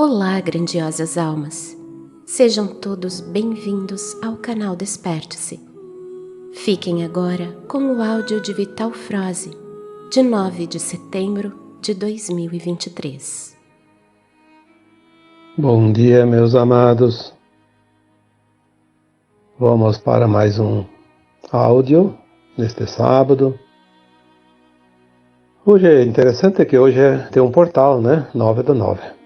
Olá, grandiosas almas! Sejam todos bem-vindos ao canal Desperte-se. Fiquem agora com o áudio de Vital Froze, de 9 de setembro de 2023. Bom dia, meus amados. Vamos para mais um áudio neste sábado. Hoje é interessante que hoje tem um portal, né? 9/9.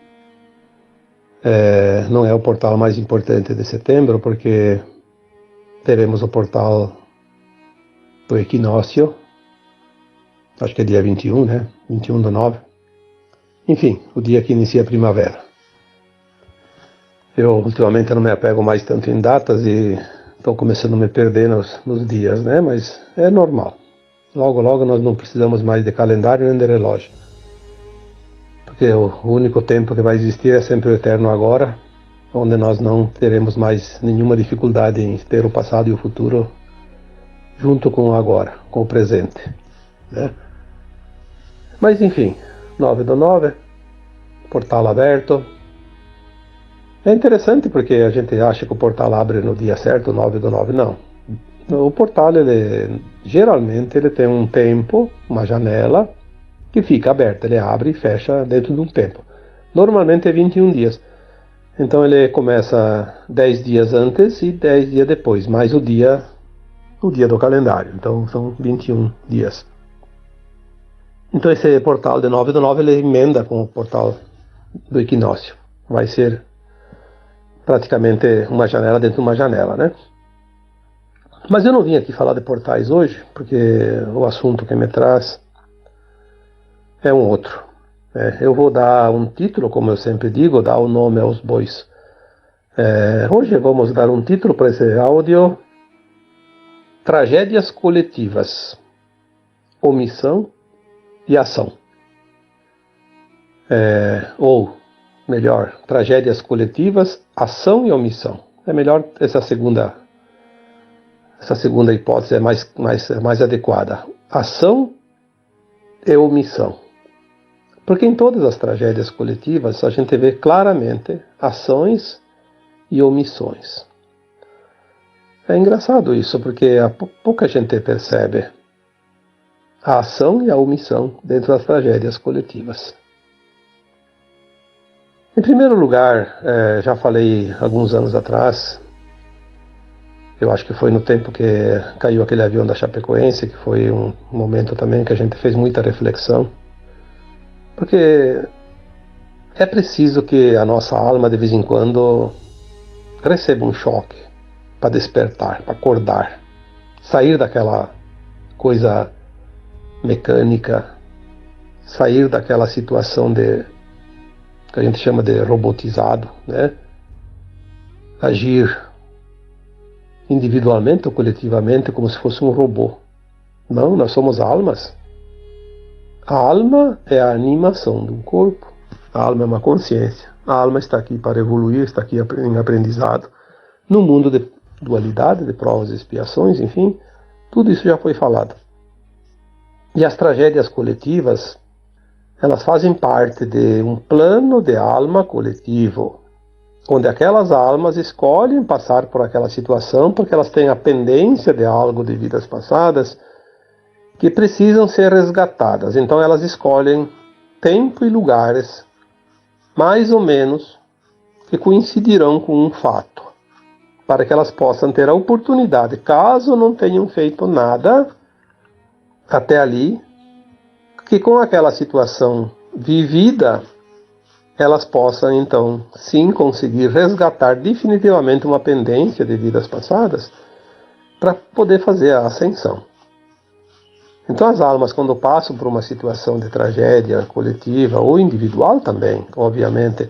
Não é o portal mais importante de setembro, porque teremos o portal do equinócio, acho que é dia 21, né? 21/9. Enfim, o dia que inicia a primavera. Eu ultimamente não me apego mais tanto em datas e estou começando a me perder nos dias, né? Mas é normal. Logo, logo nós não precisamos mais de calendário nem de relógio. Porque o único tempo que vai existir é sempre o eterno agora, onde nós não teremos mais nenhuma dificuldade em ter o passado e o futuro junto com o agora, com o presente, né? Mas enfim, 9/9, portal aberto. É interessante porque a gente acha que o portal abre no dia certo, 9/9, não. O portal, geralmente, ele tem um tempo, uma janela, que fica aberta. Ele abre e fecha dentro de um tempo. Normalmente é 21 dias. Então ele começa 10 dias antes e 10 dias depois, mais o dia do calendário. Então são 21 dias. Então esse portal de 9/9 ele emenda com o portal do equinócio. Vai ser praticamente uma janela dentro de uma janela, né? Mas eu não vim aqui falar de portais hoje, porque o assunto que me traz é um outro. Eu vou dar um título, como eu sempre digo, dar o nome aos bois. Hoje vamos dar um título para esse áudio: Tragédias coletivas, omissão e ação. Ou melhor, tragédias coletivas, ação e omissão. É melhor essa segunda hipótese, é mais adequada. Ação e omissão. Porque em todas as tragédias coletivas a gente vê claramente ações e omissões. É engraçado isso, porque pouca gente percebe a ação e a omissão dentro das tragédias coletivas. Em primeiro lugar, já falei alguns anos atrás, eu acho que foi no tempo que caiu aquele avião da Chapecoense, que foi um momento também que a gente fez muita reflexão. Porque é preciso que a nossa alma, de vez em quando, receba um choque para despertar, para acordar, sair daquela coisa mecânica, sair daquela situação que a gente chama de robotizado, né? Agir individualmente ou coletivamente como se fosse um robô. Não, nós somos almas. A alma é a animação do corpo. A alma é uma consciência. A alma está aqui para evoluir, está aqui em aprendizado. No mundo de dualidade, de provas e expiações, enfim, tudo isso já foi falado. E as tragédias coletivas, elas fazem parte de um plano de alma coletivo, onde aquelas almas escolhem passar por aquela situação porque elas têm a pendência de algo de vidas passadas que precisam ser resgatadas. Então elas escolhem tempo e lugares mais ou menos que coincidirão com um fato, para que elas possam ter a oportunidade, caso não tenham feito nada até ali, que com aquela situação vivida elas possam então sim conseguir resgatar definitivamente uma pendência de vidas passadas para poder fazer a ascensão. Então as almas, quando passam por uma situação de tragédia coletiva ou individual também, obviamente,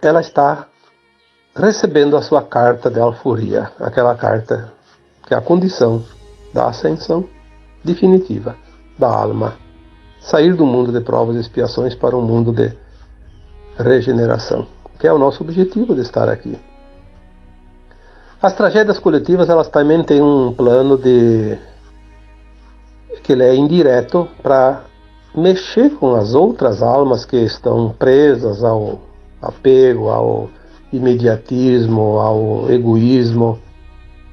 ela está recebendo a sua carta de alforria, aquela carta que é a condição da ascensão definitiva da alma, sair do mundo de provas e expiações para um mundo de regeneração, que é o nosso objetivo de estar aqui. As tragédias coletivas, elas também têm um plano que ele é indireto para mexer com as outras almas que estão presas ao apego, ao imediatismo, ao egoísmo,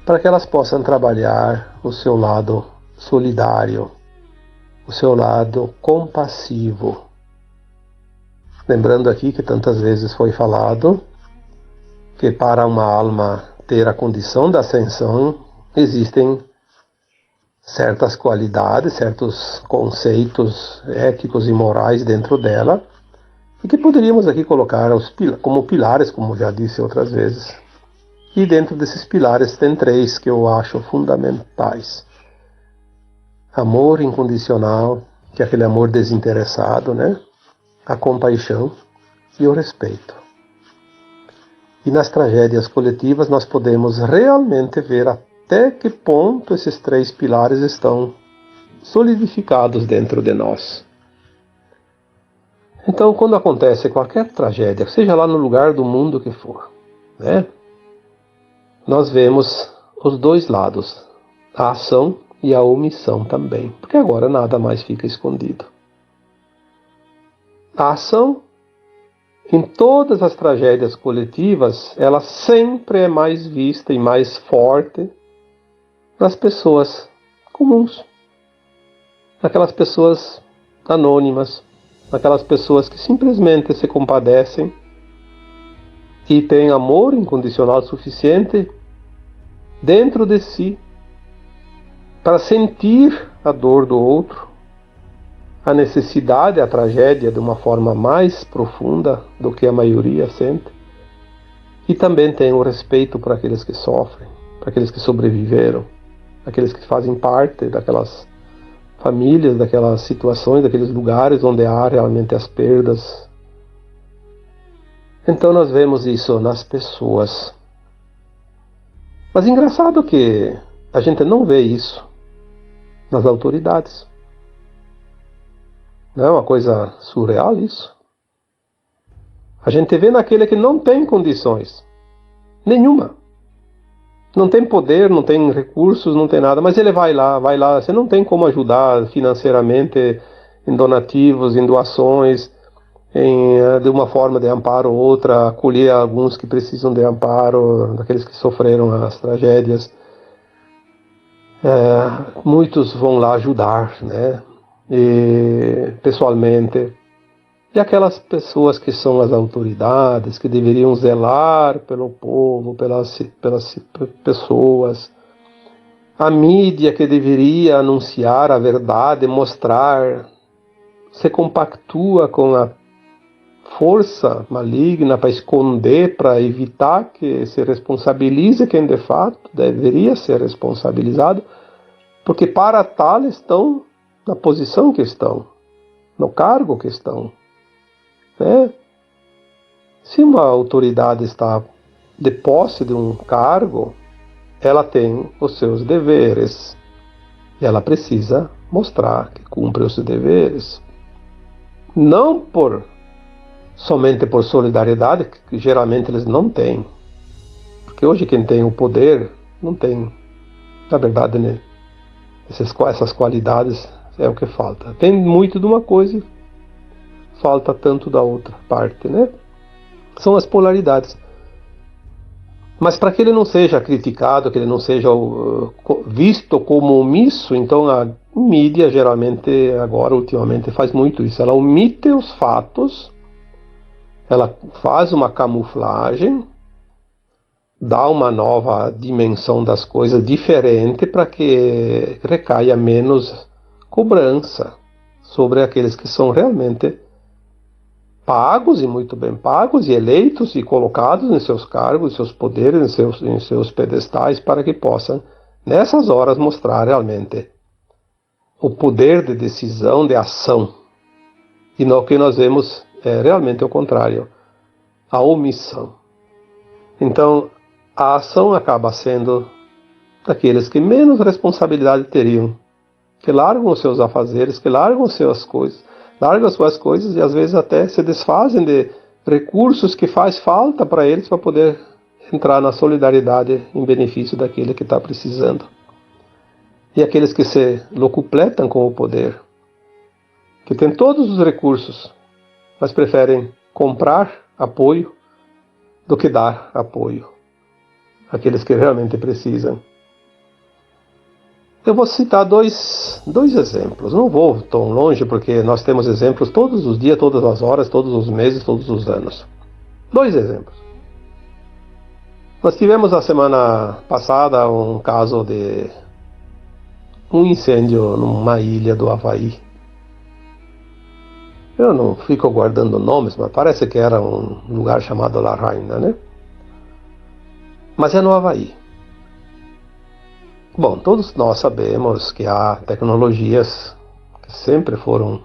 para que elas possam trabalhar o seu lado solidário, o seu lado compassivo. Lembrando aqui que tantas vezes foi falado que para uma alma ter a condição da ascensão, existem certas qualidades, certos conceitos éticos e morais dentro dela, e que poderíamos aqui colocar como pilares, como já disse outras vezes. E dentro desses pilares tem 3 que eu acho fundamentais. Amor incondicional, que é aquele amor desinteressado, né? A compaixão e o respeito. E nas tragédias coletivas nós podemos realmente ver até que ponto esses 3 pilares estão solidificados dentro de nós. Então, quando acontece qualquer tragédia, seja lá no lugar do mundo que for, né? Nós vemos os 2 lados, a ação e a omissão também, porque agora nada mais fica escondido. A ação, em todas as tragédias coletivas, ela sempre é mais vista e mais forte nas pessoas comuns, naquelas pessoas anônimas, naquelas pessoas que simplesmente se compadecem e têm amor incondicional suficiente dentro de si para sentir a dor do outro, a necessidade, a tragédia de uma forma mais profunda do que a maioria sente, e também tem o respeito para aqueles que sofrem, para aqueles que sobreviveram, aqueles que fazem parte daquelas famílias, daquelas situações, daqueles lugares onde há realmente as perdas. Então nós vemos isso nas pessoas. Mas engraçado que a gente não vê isso nas autoridades. Não é uma coisa surreal isso? A gente vê naquele que não tem condições nenhuma. Não tem poder, não tem recursos, não tem nada, mas ele vai lá, você não tem como ajudar financeiramente em donativos, em doações, de uma forma de amparo ou outra, acolher alguns que precisam de amparo, daqueles que sofreram as tragédias. Muitos vão lá ajudar, né? E, pessoalmente. E aquelas pessoas que são as autoridades, que deveriam zelar pelo povo, pelas pessoas, a mídia que deveria anunciar a verdade, mostrar, se compactua com a força maligna para esconder, para evitar que se responsabilize quem de fato deveria ser responsabilizado, porque para tal estão na posição que estão, no cargo que estão. Se uma autoridade está de posse de um cargo, ela tem os seus deveres e ela precisa mostrar que cumpre os seus deveres, não somente por solidariedade, que geralmente eles não têm, porque hoje quem tem o poder não tem, na verdade, né, essas qualidades é o que falta. Tem muito de uma coisa, falta tanto da outra parte, né? São as polaridades. Mas para que ele não seja criticado, que ele não seja visto como omisso, então a mídia geralmente, agora ultimamente, faz muito isso. Ela omite os fatos, ela faz uma camuflagem, dá uma nova dimensão das coisas diferente para que recaia menos cobrança sobre aqueles que são realmente pagos e muito bem pagos e eleitos e colocados em seus cargos, em seus poderes, em seus pedestais, para que possam, nessas horas, mostrar realmente o poder de decisão, de ação. E no que nós vemos é realmente o contrário, a omissão. Então, a ação acaba sendo daqueles que menos responsabilidade teriam, que largam os seus afazeres, que largam as suas coisas, largam as suas coisas e às vezes até se desfazem de recursos que faz falta para eles para poder entrar na solidariedade em benefício daquele que está precisando. E aqueles que se locupletam com o poder, que têm todos os recursos, mas preferem comprar apoio do que dar apoio àqueles que realmente precisam. Eu vou citar dois exemplos. Não vou tão longe, porque nós temos exemplos todos os dias, todas as horas, todos os meses, todos os anos. 2 exemplos. Nós tivemos a semana passada um caso de um incêndio numa ilha do Havaí. Eu não fico guardando nomes, mas parece que era um lugar chamado Lahaina, né? Mas é no Havaí. Bom, todos nós sabemos que há tecnologias que sempre foram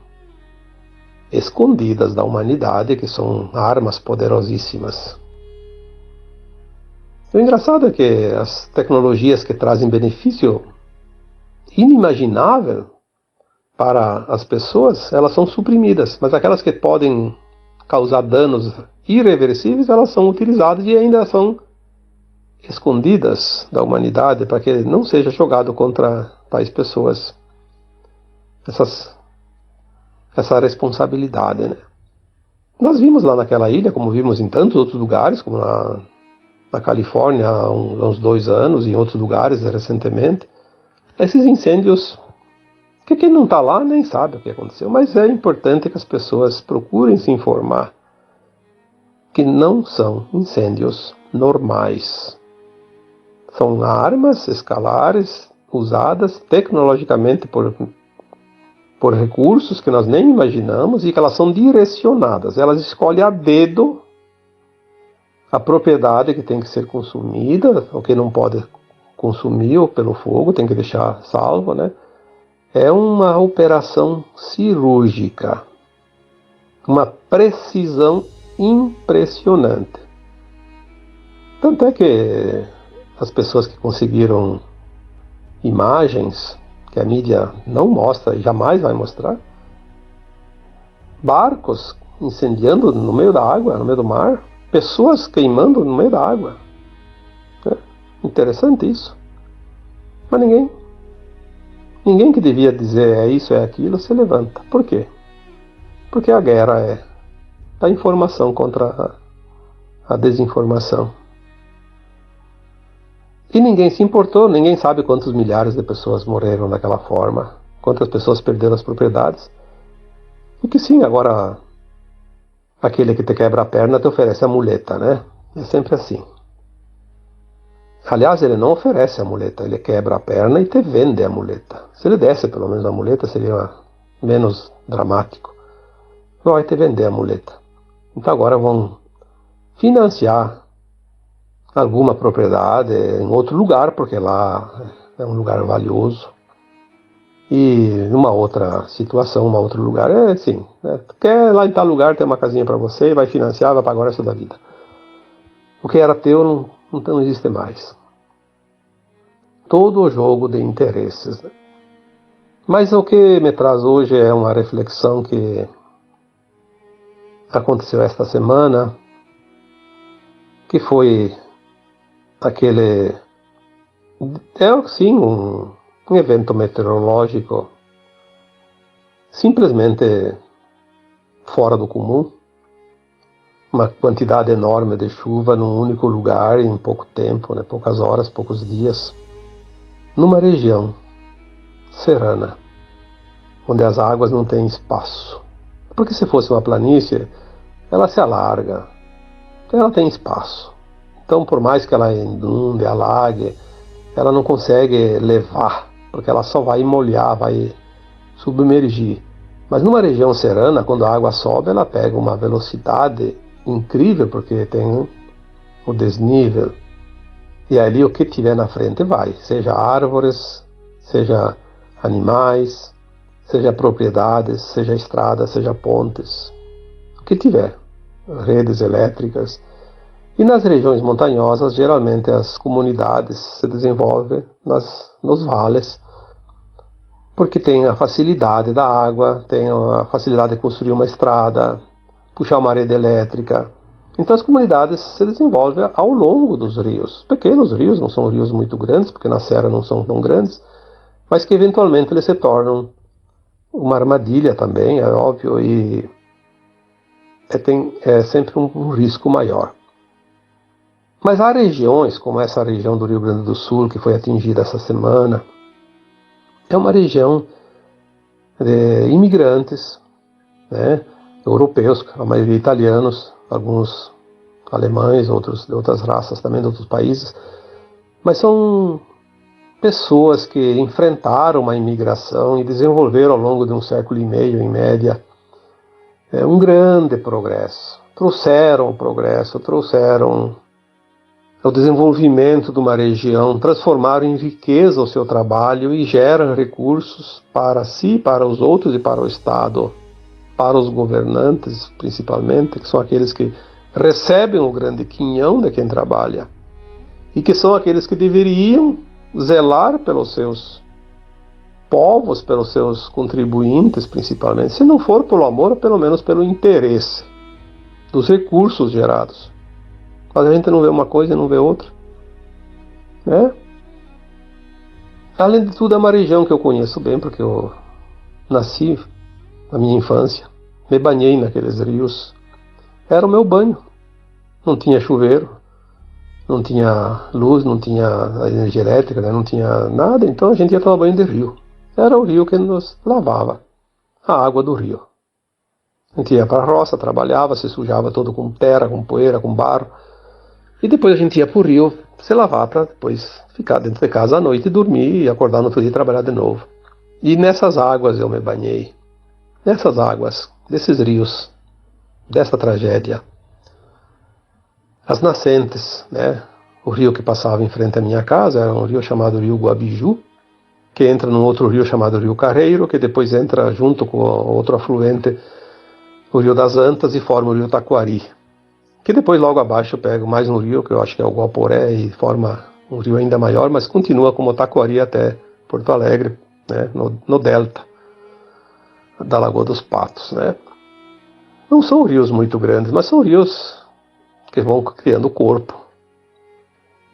escondidas da humanidade, que são armas poderosíssimas. O engraçado é que as tecnologias que trazem benefício inimaginável para as pessoas, elas são suprimidas, mas aquelas que podem causar danos irreversíveis, elas são utilizadas e ainda são escondidas da humanidade para que não seja jogado contra tais pessoas essa responsabilidade, né? Nós vimos lá naquela ilha, como vimos em tantos outros lugares, como na Califórnia há uns 2 anos, e em outros lugares recentemente, esses incêndios que quem não está lá nem sabe o que aconteceu, mas é importante que as pessoas procurem se informar que não são incêndios normais. São armas escalares usadas tecnologicamente por recursos que nós nem imaginamos e que elas são direcionadas. Elas escolhem a dedo a propriedade que tem que ser consumida, o que não pode consumir pelo fogo, tem que deixar salvo, né? É uma operação cirúrgica, uma precisão impressionante. Tanto é que as pessoas que conseguiram imagens que a mídia não mostra e jamais vai mostrar, barcos incendiando no meio da água, no meio do mar, pessoas queimando no meio da água. É interessante isso. Mas ninguém que devia dizer é isso, é aquilo, se levanta. Por quê? Porque a guerra é a informação contra a desinformação. E ninguém se importou, ninguém sabe quantos milhares de pessoas morreram daquela forma, quantas pessoas perderam as propriedades. E que sim, agora aquele que te quebra a perna te oferece a muleta, né? É sempre assim. Aliás, ele não oferece a muleta, ele quebra a perna e te vende a muleta. Se ele desse pelo menos a muleta, seria menos dramático. Vai te vender a muleta. Então agora vão financiar alguma propriedade em outro lugar, porque lá é um lugar valioso. E numa outra situação, um outro lugar, é assim, né? Quer lá em tal lugar ter uma casinha para você, vai financiar, vai pagar o resto da vida. O que era teu não existe mais. Todo o jogo de interesses, né? Mas o que me traz hoje é uma reflexão que aconteceu esta semana, que foi aquele, sim, um evento meteorológico simplesmente fora do comum, uma quantidade enorme de chuva num único lugar em pouco tempo, né, poucas horas, poucos dias, numa região serrana, onde as águas não têm espaço. Porque se fosse uma planície, ela se alarga, então ela tem espaço. Então, por mais que ela inunde, alague, ela não consegue levar, porque ela só vai molhar, vai submergir. Mas numa região serrana, quando a água sobe, ela pega uma velocidade incrível, porque tem o desnível. E ali o que tiver na frente vai, seja árvores, seja animais, seja propriedades, seja estradas, seja pontes, o que tiver, redes elétricas. E nas regiões montanhosas, geralmente as comunidades se desenvolvem nos vales, porque tem a facilidade da água, tem a facilidade de construir uma estrada, puxar uma rede elétrica. Então as comunidades se desenvolvem ao longo dos rios. Pequenos rios, não são rios muito grandes, porque na serra não são tão grandes, mas que eventualmente eles se tornam uma armadilha também, é óbvio, e é sempre um risco maior. Mas há regiões, como essa região do Rio Grande do Sul, que foi atingida essa semana, é uma região de imigrantes, né, europeus, a maioria italianos, alguns alemães, outros de outras raças também, de outros países, mas são pessoas que enfrentaram uma imigração e desenvolveram ao longo de um século e meio, em média, um grande progresso. Trouxeram o progresso, trouxeram o desenvolvimento de uma região, transformaram em riqueza o seu trabalho e geram recursos para si, para os outros e para o Estado, para os governantes principalmente, que são aqueles que recebem o grande quinhão de quem trabalha e que são aqueles que deveriam zelar pelos seus povos, pelos seus contribuintes principalmente, se não for pelo amor, pelo menos pelo interesse dos recursos gerados. Mas a gente não vê uma coisa e não vê outra, né? Além de tudo, é uma região que eu conheço bem, porque eu nasci na minha infância, me banhei naqueles rios, era o meu banho. Não tinha chuveiro, não tinha luz, não tinha energia elétrica, né? Não tinha nada, então a gente ia tomar banho de rio. Era o rio que nos lavava, a água do rio. A gente ia para a roça, trabalhava, se sujava todo com terra, com poeira, com barro. E depois a gente ia para o rio se lavar para depois ficar dentro de casa à noite e dormir e acordar no outro dia e trabalhar de novo. E nessas águas eu me banhei. Nessas águas, desses rios, dessa tragédia. As nascentes, né? O rio que passava em frente à minha casa era um rio chamado Rio Guabiju, que entra num outro rio chamado Rio Carreiro, que depois entra junto com outro afluente, o Rio das Antas, e forma o Rio Taquari. Que depois logo abaixo eu pego mais um rio, que eu acho que é o Guaporé, e forma um rio ainda maior, mas continua como Taquari até Porto Alegre, né? No delta da Lagoa dos Patos, né? Não são rios muito grandes, mas são rios que vão criando corpo.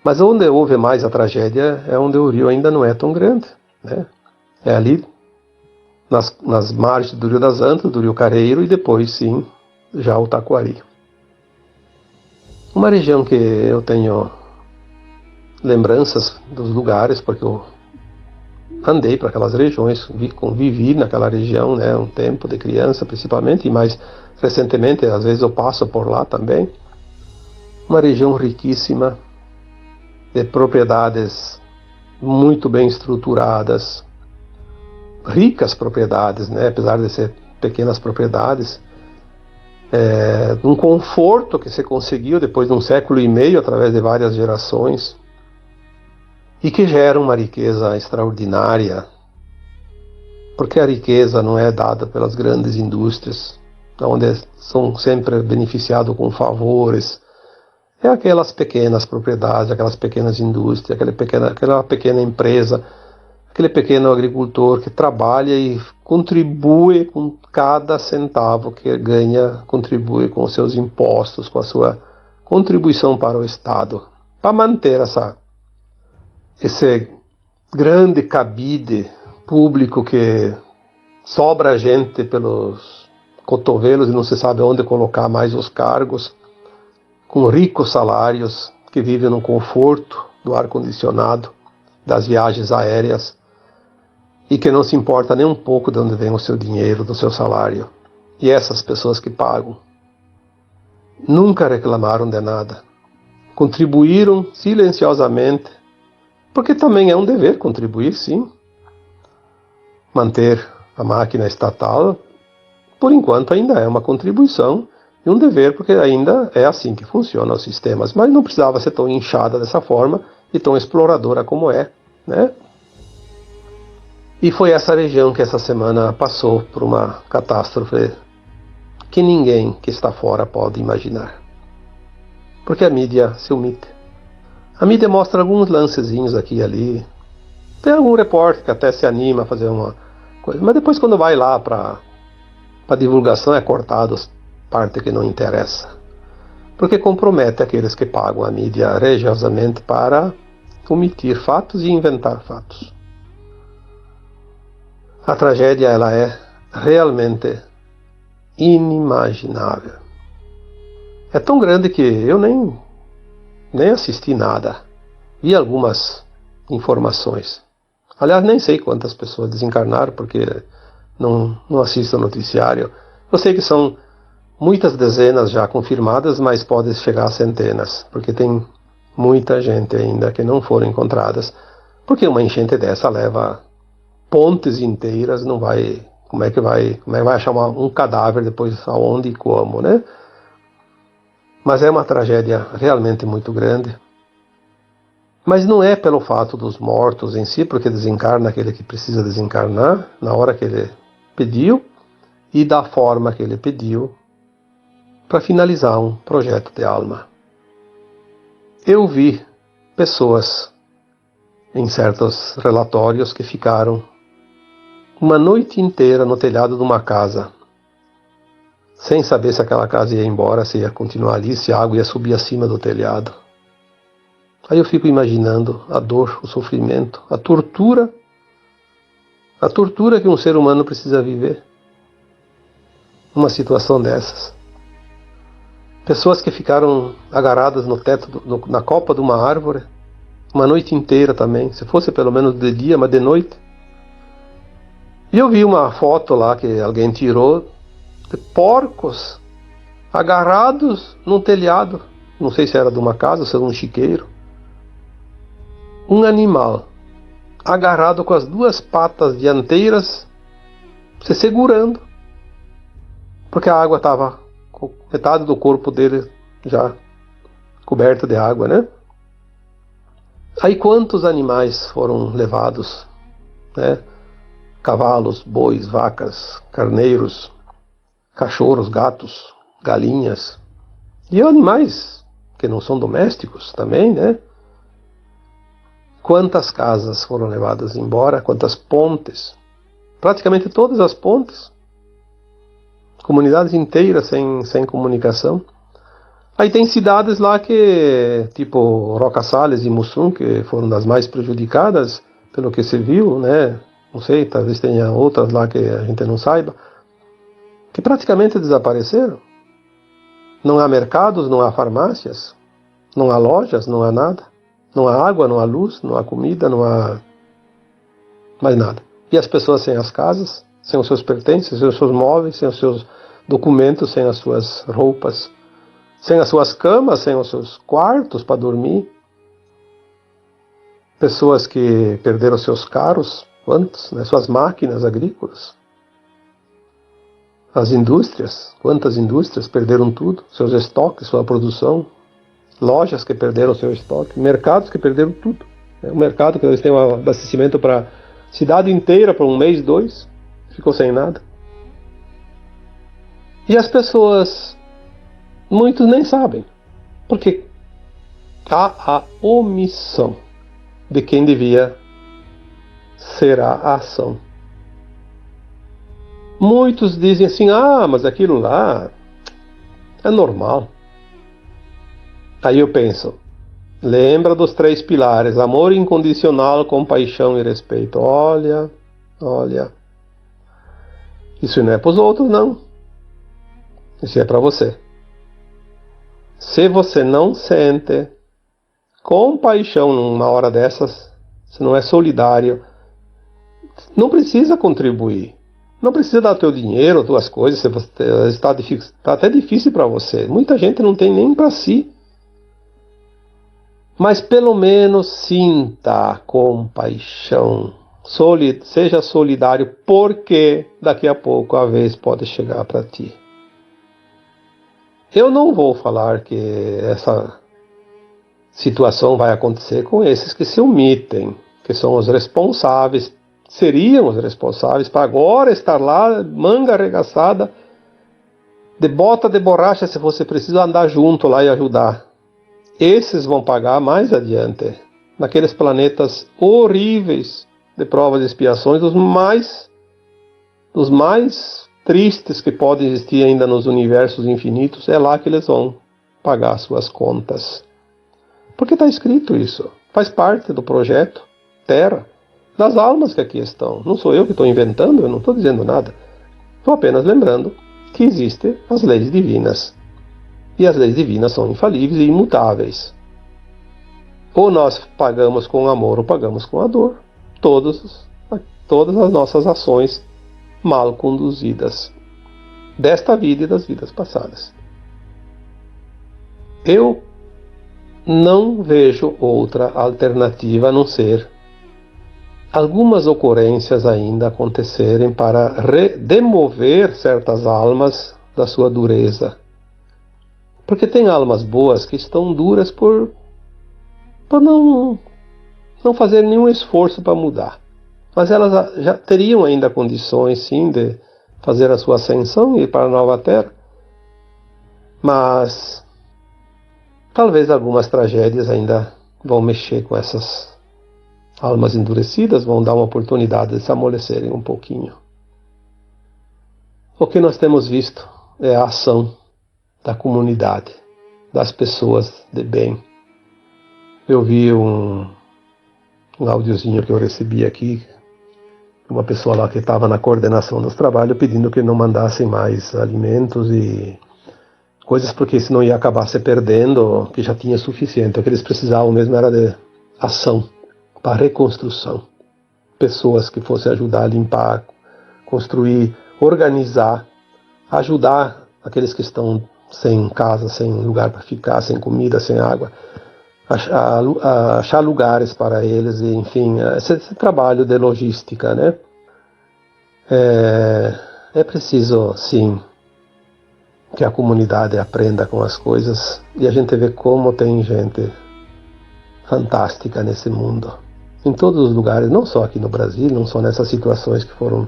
Mas onde houve mais a tragédia é onde o rio ainda não é tão grande, né? É ali nas margens do Rio das Antas, do Rio Careiro, e depois sim já o Taquari. Uma região que eu tenho lembranças dos lugares, porque eu andei para aquelas regiões, convivi naquela região, né, um tempo de criança principalmente, e mais recentemente, às vezes eu passo por lá também. Uma região riquíssima, de propriedades muito bem estruturadas, ricas propriedades, né, apesar de ser pequenas propriedades, um conforto que se conseguiu depois de um século e meio, através de várias gerações, e que gera uma riqueza extraordinária, porque a riqueza não é dada pelas grandes indústrias, onde são sempre beneficiados com favores. É aquelas pequenas propriedades, aquelas pequenas indústrias, aquela pequena empresa, aquele pequeno agricultor que trabalha e contribui com cada centavo que ganha, contribui com os seus impostos, com a sua contribuição para o Estado, para manter esse grande cabide público que sobra gente pelos cotovelos e não se sabe onde colocar mais os cargos, com ricos salários, que vivem no conforto do ar-condicionado, das viagens aéreas, e que não se importa nem um pouco de onde vem o seu dinheiro, do seu salário. E essas pessoas que pagam nunca reclamaram de nada. Contribuíram silenciosamente, porque também é um dever contribuir, sim. Manter a máquina estatal, por enquanto, ainda é uma contribuição e um dever, porque ainda é assim que funcionam os sistemas. Mas não precisava ser tão inchada dessa forma e tão exploradora como é, né? E foi essa região que essa semana passou por uma catástrofe que ninguém que está fora pode imaginar. Porque a mídia se omite. A mídia mostra alguns lancezinhos aqui e ali. Tem algum repórter que até se anima a fazer uma coisa, mas depois quando vai lá para divulgação é cortado parte que não interessa. Porque compromete aqueles que pagam a mídia religiosamente para omitir fatos e inventar fatos. A tragédia, ela é realmente inimaginável. É tão grande que eu nem assisti nada. Vi algumas informações. Aliás, nem sei quantas pessoas desencarnaram, porque não assisto o noticiário. Eu sei que são muitas dezenas já confirmadas, mas pode chegar a centenas, porque tem muita gente ainda que não foram encontradas. Porque uma enchente dessa leva pontes inteiras, não vai... Como é que vai achar um cadáver depois aonde e como, né? Mas é uma tragédia realmente muito grande. Mas não é pelo fato dos mortos em si, porque desencarna aquele que precisa desencarnar, na hora que ele pediu, e da forma que ele pediu, para finalizar um projeto de alma. Eu vi pessoas em certos relatórios que ficaram uma noite inteira no telhado de uma casa, sem saber se aquela casa ia embora, se ia continuar ali, se a água ia subir acima do telhado. Aí eu fico imaginando a dor, o sofrimento, a tortura que um ser humano precisa viver numa situação dessas. Pessoas que ficaram agarradas no teto, na copa de uma árvore, uma noite inteira também, se fosse pelo menos de dia, mas de noite. E eu vi uma foto lá que alguém tirou de porcos agarrados num telhado, não sei se era de uma casa ou se era um chiqueiro. Um animal agarrado com as duas patas dianteiras se segurando, porque a água estava com metade do corpo dele já coberto de água, né? Aí quantos animais foram levados, né? Cavalos, bois, vacas, carneiros, cachorros, gatos, galinhas e animais que não são domésticos também, né? Quantas casas foram levadas embora, quantas pontes, praticamente todas as pontes, comunidades inteiras sem comunicação. Aí tem cidades lá que, tipo Roca Salles e Mussum, que foram das mais prejudicadas, pelo que se viu, né? Não sei, talvez tenha outras lá que a gente não saiba, que praticamente desapareceram. Não há mercados, não há farmácias, não há lojas, não há nada. Não há água, não há luz, não há comida, não há mais nada. E as pessoas sem as casas, sem os seus pertences, sem os seus móveis, sem os seus documentos, sem as suas roupas, sem as suas camas, sem os seus quartos para dormir. Pessoas que perderam seus carros, quantos, né? Suas máquinas agrícolas. As indústrias, quantas indústrias perderam tudo, seus estoques, sua produção. Lojas que perderam seu estoque, mercados que perderam tudo. O mercado que eles têm um abastecimento para a cidade inteira por um mês, 2, ficou sem nada. E as pessoas, muitos nem sabem, porque há a omissão de quem devia ser a ação. Muitos dizem assim, mas aquilo lá é normal. Aí eu penso, lembra dos 3 pilares, amor incondicional, compaixão e respeito. Olha, isso não é para os outros não, isso é para você. Se você não sente compaixão numa hora dessas, se não é solidário, não precisa contribuir, não precisa dar teu dinheiro, tuas coisas, se você está até difícil para você, muita gente não tem nem para si. Mas pelo menos sinta compaixão, seja solidário, porque daqui a pouco a vez pode chegar para ti. Eu não vou falar que essa situação vai acontecer com esses que se omitem, que são os responsáveis, seriam os responsáveis para agora estar lá, manga arregaçada, de bota de borracha, se você precisa andar junto lá e ajudar. Esses vão pagar mais adiante, naqueles planetas horríveis de provas e expiações, os mais tristes que podem existir ainda nos universos infinitos, é lá que eles vão pagar suas contas. Porque está escrito isso, faz parte do projeto Terra, das almas que aqui estão. Não sou eu que estou inventando, eu não estou dizendo nada. Estou apenas lembrando que existem as leis divinas. E as leis divinas são infalíveis e imutáveis. Ou nós pagamos com amor ou pagamos com a dor todas as nossas ações mal conduzidas desta vida e das vidas passadas. Eu não vejo outra alternativa a não ser algumas ocorrências ainda acontecerem para demover certas almas da sua dureza. Porque tem almas boas que estão duras por não fazer nenhum esforço para mudar. Mas elas já teriam ainda condições, sim, de fazer a sua ascensão e ir para a nova terra. Mas talvez algumas tragédias ainda vão mexer com essas almas endurecidas, vão dar uma oportunidade de se amolecerem um pouquinho. O que nós temos visto é a ação da comunidade, das pessoas de bem. Eu vi um áudiozinho que eu recebi aqui, uma pessoa lá que estava na coordenação dos trabalhos pedindo que não mandassem mais alimentos e coisas, porque senão ia acabar se perdendo, que já tinha suficiente. O que eles precisavam mesmo era de ação para reconstrução. Pessoas que fossem ajudar a limpar, construir, organizar, ajudar aqueles que estão sem casa, sem lugar para ficar, sem comida, sem água, achar lugares para eles, e, enfim, esse trabalho de logística, né? É preciso, sim, que a comunidade aprenda com as coisas, e a gente vê como tem gente fantástica nesse mundo, em todos os lugares, não só aqui no Brasil, não só nessas situações que foram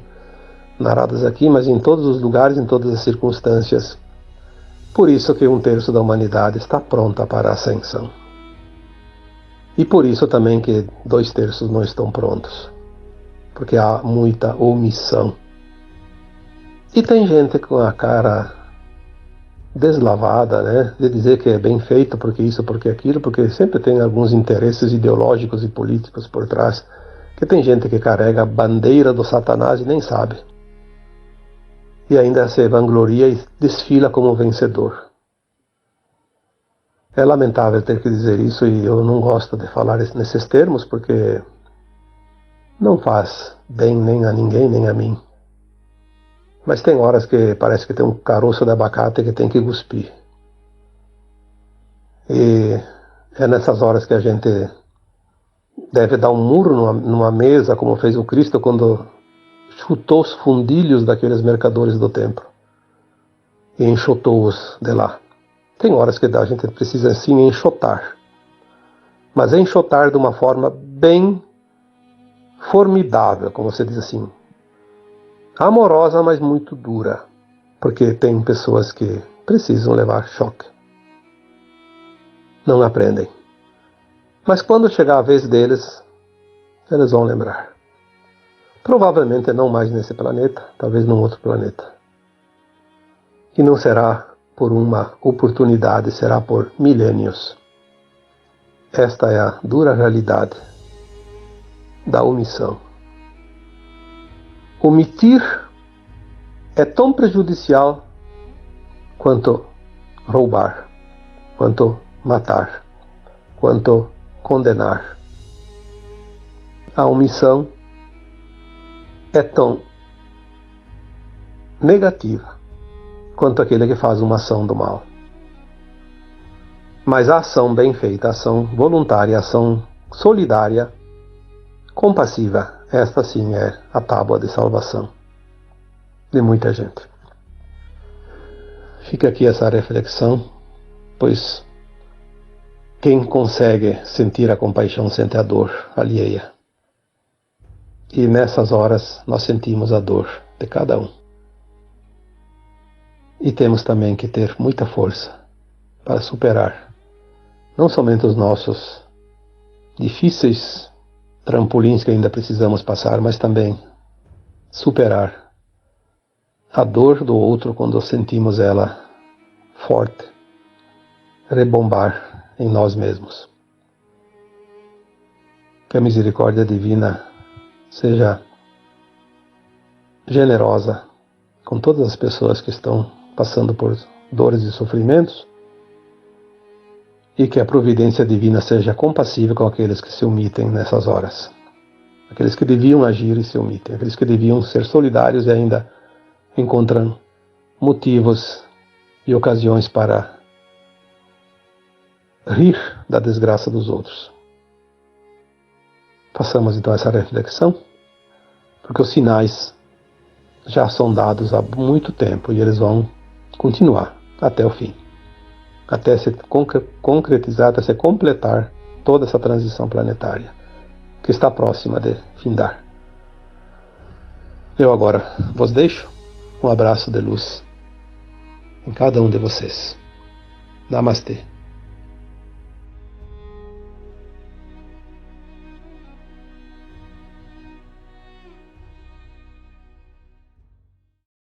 narradas aqui, mas em todos os lugares, em todas as circunstâncias. Por isso que 1/3 da humanidade está pronta para a ascensão. E por isso também que 2/3 não estão prontos, porque há muita omissão. E tem gente com a cara deslavada, né, de dizer que é bem feito porque isso, porque aquilo, porque sempre tem alguns interesses ideológicos e políticos por trás, que tem gente que carrega a bandeira do Satanás e nem sabe. E ainda se vangloria e desfila como vencedor. É lamentável ter que dizer isso, e eu não gosto de falar nesses termos, porque não faz bem nem a ninguém, nem a mim. Mas tem horas que parece que tem um caroço de abacate que tem que cuspir. E é nessas horas que a gente deve dar um murro numa mesa, como fez o Cristo quando chutou os fundilhos daqueles mercadores do templo e enxotou-os de lá. Tem horas que a gente precisa sim enxotar, mas enxotar de uma forma bem formidável, como você diz assim, amorosa, mas muito dura, porque tem pessoas que precisam levar choque. Não aprendem. Mas quando chegar a vez deles, eles vão lembrar. Provavelmente não mais nesse planeta, talvez num outro planeta. E não será por uma oportunidade, será por milênios. Esta é a dura realidade da omissão. Omitir é tão prejudicial quanto roubar, quanto matar, quanto condenar. A omissão é tão negativa quanto aquele que faz uma ação do mal. Mas a ação bem feita, a ação voluntária, a ação solidária, compassiva, esta sim é a tábua de salvação de muita gente. Fica aqui essa reflexão, pois quem consegue sentir a compaixão sente a dor alheia. E nessas horas nós sentimos a dor de cada um. E temos também que ter muita força para superar não somente os nossos difíceis trampolins que ainda precisamos passar, mas também superar a dor do outro quando sentimos ela forte, rebombar em nós mesmos. Que a misericórdia divina seja generosa com todas as pessoas que estão passando por dores e sofrimentos, e que a providência divina seja compassiva com aqueles que se omitem nessas horas. Aqueles que deviam agir e se omitem, aqueles que deviam ser solidários e ainda encontram motivos e ocasiões para rir da desgraça dos outros. Façamos então essa reflexão, porque os sinais já são dados há muito tempo e eles vão continuar até o fim, até se concretizar, até se completar toda essa transição planetária que está próxima de findar. Eu agora vos deixo um abraço de luz em cada um de vocês. Namastê.